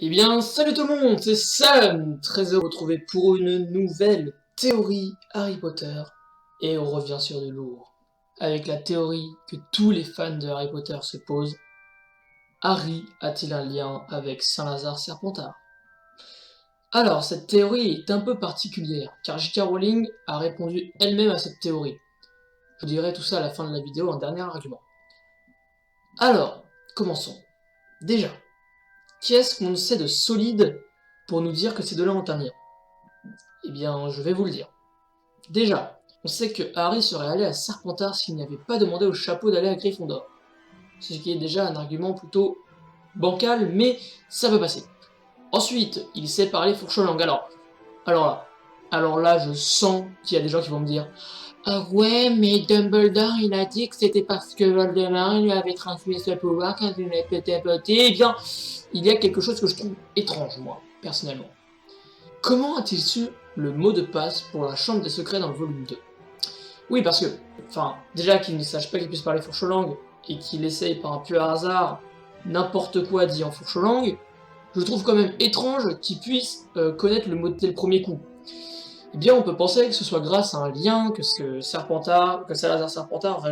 Eh bien, salut tout le monde, c'est Sam, très heureux de vous retrouver pour une nouvelle théorie Harry Potter. Et on revient sur du lourd, avec la théorie que tous les fans de Harry Potter se posent. Harry a-t-il un lien avec Saint-Lazare Serpentard? Alors, cette théorie est un peu particulière, car J.K. Rowling a répondu elle-même à cette théorie. Je vous dirai tout ça à la fin de la vidéo en dernier argument. Alors, commençons. Déjà, qu'est-ce qu'on sait de solide pour nous dire que ces deux-là ont un lien? Eh bien, je vais vous le dire. Déjà, on sait que Harry serait allé à Serpentard s'il n'avait pas demandé au chapeau d'aller à Gryffondor. Ce qui est déjà un argument plutôt bancal, mais ça peut passer. Ensuite, il sait parler fourche-langue. Alors là, je sens qu'il y a des gens qui vont me dire ah ouais, mais Dumbledore, il a dit que c'était parce que Voldemort lui avait transmis ce pouvoir quand il était petit. Eh bien, il y a quelque chose que je trouve étrange, moi, personnellement. Comment a-t-il su le mot de passe pour la chambre des secrets dans le volume 2? Oui, parce que, déjà qu'il ne sache pas qu'il puisse parler fourche-langue, et qu'il essaye par un pur hasard n'importe quoi dit en fourche-langue, je trouve quand même étrange qu'il puisse connaître le mot de tel premier coup. Eh bien, on peut penser que ce soit grâce à un lien que Salazar Serpentard va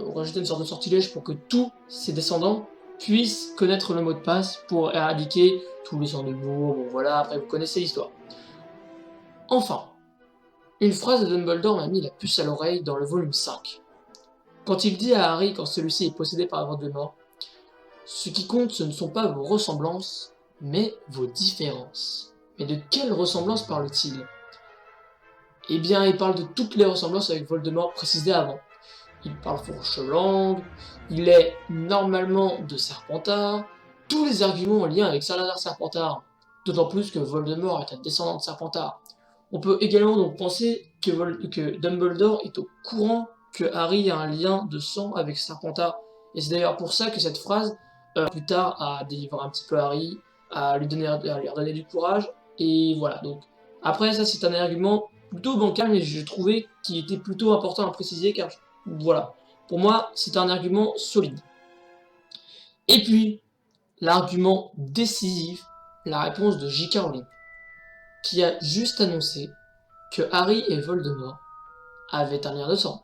aurait jeté une sorte de sortilège pour que tous ses descendants puissent connaître le mot de passe pour éradiquer tous les sorts de bourg, bon voilà, après vous connaissez l'histoire. Enfin, une phrase de Dumbledore m'a mis la puce à l'oreille dans le volume 5. Quand il dit à Harry quand celui-ci est possédé par Voldemort, ce qui compte ce ne sont pas vos ressemblances, mais vos différences. Mais de quelles ressemblances parle-t-il? Eh bien, il parle de toutes les ressemblances avec Voldemort précisées avant. Il parle fourche-langue, il est normalement de Serpentard, tous les arguments en lien avec Salazar Serpentard, d'autant plus que Voldemort est un descendant de Serpentard. On peut également donc penser que Dumbledore est au courant que Harry a un lien de sang avec Serpentard, et c'est d'ailleurs pour ça que cette phrase, plus tard, a délivré un petit peu Harry, à lui redonner du courage, et voilà. Donc après ça c'est un argument plutôt bancal, mais je trouvais qu'il était plutôt important à préciser, car voilà, pour moi c'est un argument solide. Et puis, l'argument décisif, la réponse de J.K. Rowling, qui a juste annoncé que Harry et Voldemort avaient un lien de sang.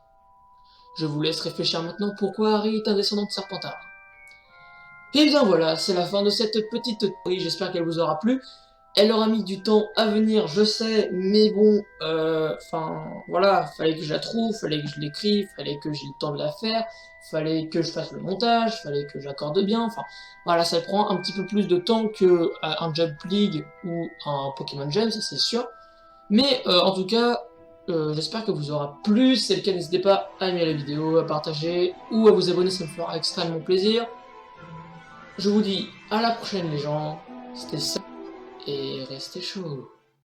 Je vous laisse réfléchir maintenant pourquoi Harry est un descendant de Serpentard. Et bien voilà, c'est la fin de cette petite théorie, j'espère qu'elle vous aura plu. Elle aura mis du temps à venir, je sais, mais bon, voilà, fallait que je la trouve, fallait que je l'écrive, fallait que j'ai le temps de la faire, fallait que je fasse le montage, fallait que j'accorde bien, voilà, ça prend un petit peu plus de temps que un Jump League ou un Pokémon Gems, ça c'est sûr. Mais en tout cas, j'espère que vous aura plu. Si c'est le cas, n'hésitez pas à aimer la vidéo, à partager ou à vous abonner, ça me fera extrêmement plaisir. Je vous dis à la prochaine les gens, c'était ça et restez chaud.